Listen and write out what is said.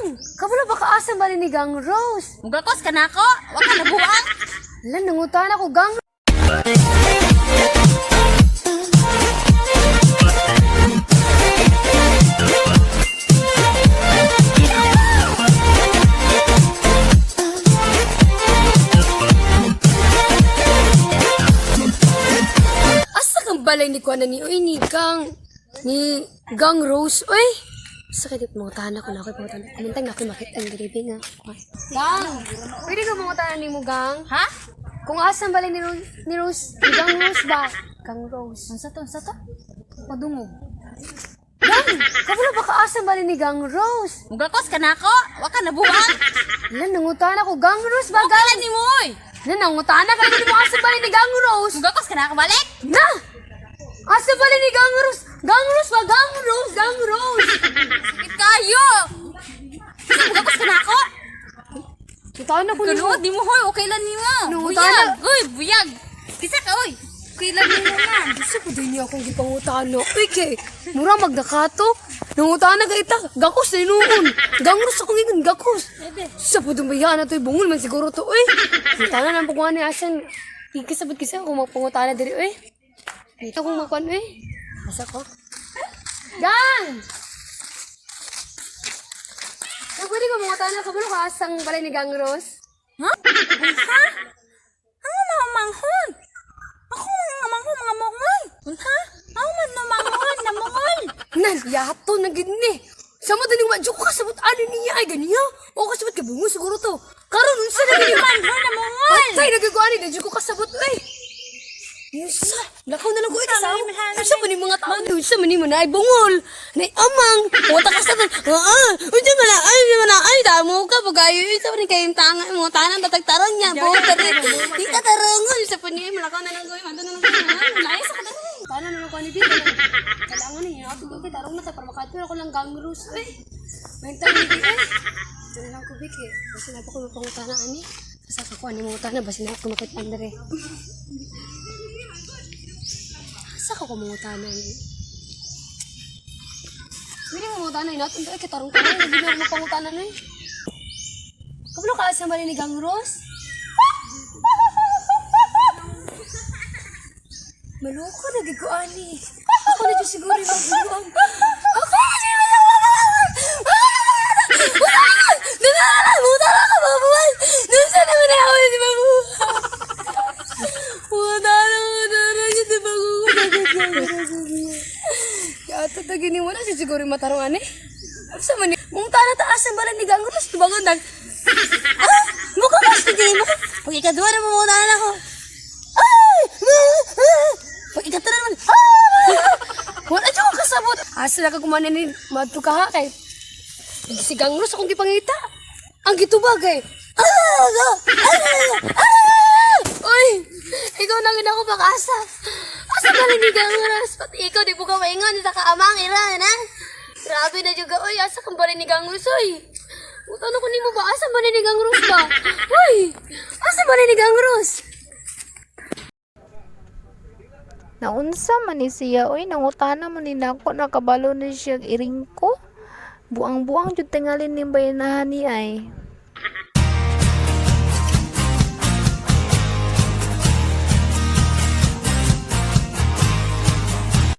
Gang! Kabalo ba kaasang bali ni Gang Rose? Mugakos ka na ako. Wag ka nabuang. Lan, nangutan ako, Gang. Asa kang balay ni Kuana ni Uy, ni Gang Rose, uy. Sakit mo tahan ako na ako pangutan. Anintang ako makita ang gribe nga. Gang, pwede ka pangutan ni mo, Gang? Ha? Kung asan balay ni Rose, ni Gang Rose ba? Gang Rose. Unsa to? Padungog. Gang, kabalo ba kaasan balay ni Gang Rose? Mugakos ka na ako. Wag ka nabuang. Lan, nangutan ako, Gang Rose ba? Wag ka ni mo oy. Lan, nangutan na ka mo asan balay ni Gang Rose? Mugakos ka na ako balik. Na! Asan balay ni Gang Rose? Gang Rose ba? Gang Rose, Gang Rose. Sakit kayo. Mugakos ka na ako. Nangutan ako ni mo. Kanuod di mo hoy. Okay lang ni mo. Nangutan Buyag. na. Uy, buyag. Kisa ka oy. Okay lang ni mo yan. Gusto ko din niya akong gipangutano. Uy, kay, mura magdakato. Nangutana ka ita. Gakos na inuun. Gang Rose akong ingon, gakos. Sa po dumayan na to, bungol man siguro to. Uy, nangutana na ang pagkuhan ni Asan. Ikisabot kasi ako magpangutana diri. Uy, ito kong makuhan. Uy, asa ko. Gang! Gang, pwede ko mangutana ka ba ka asang balay ni Gang Rose? Ha? Ha? Ano mamanghon? Ako mga manghon, mga mongol. Ha? Ako man namanghon, namongol. Nan, yato na gini. Sama din yung madyo ko kasabot ano niya ay ganiya. O kasabot ka bungo siguro to. Karon unsa na gini man namongol. Patay nagagawa ni dadyo ko kasabot ay. Yusa, lakaw na lang ko ita sa. Unsa man ni mga tao unsa man ni mo na ay bungol. Nay amang, wata kasabot. Unsa man na ay damo ka pagayo unsa man kay tanga mo tanan tatagtarang niya. Buta rin. Di ka tarangol sa puni malakaw na lang gawin. Mando na lang gawin. Layas ka dali. Paano na lang ko ni dito? Kailangan niya ato ko tarong na sa para makatulog ako lang Gang Rose. Ay. Mental hindi eh. Ito na lang ko biki. Kasi na ko pangutana ani. Sa ko ani mo utana basi na ko makit andre. Sa ko mangutana ni. Hindi mo mangutana ni natin ay kitarong ko na hindi mo pangutana ni. Kabalo ka sa bali ni Gang Rose? Maloko na gid ko ani. Ako na dyan siguro yung magbuang. Ako na dyan Mutara ka, babuan! Nasa naman ako si babuan! Mutara siya, di ba Kaya tatagin mo na siya siguro yung matarungan eh. Sa man mutara taas ang balan ni Gang Rose, di ba gandang? Mukha ka sa tingin mo. Pag ikaduwa na mamutanan ako. Pag ikatara naman, wala dyan kong kasabot. Asa na ka kumanin ni Madto ka ha kay. Si Gang Rose akong gipangita. Ang gitubag eh. Uy, ikaw nang ina ko pag-asa. Asa ka ni Gang Rose? Pati ikaw, di po ka maingon sa kaamang iran, ha? Grabe na juga, uy, asa kang bali ni Gang Rose, uy. Utano ko ni mo ba, asa bali ni Gang Rose ba? Uy, asa bali ni Gang Rose? Naunsa man ni siya, oy, nangutana man ni nako, nakabalo ni siya iring ko. Buang-buang jud tingalin ni bayanahan ni ay.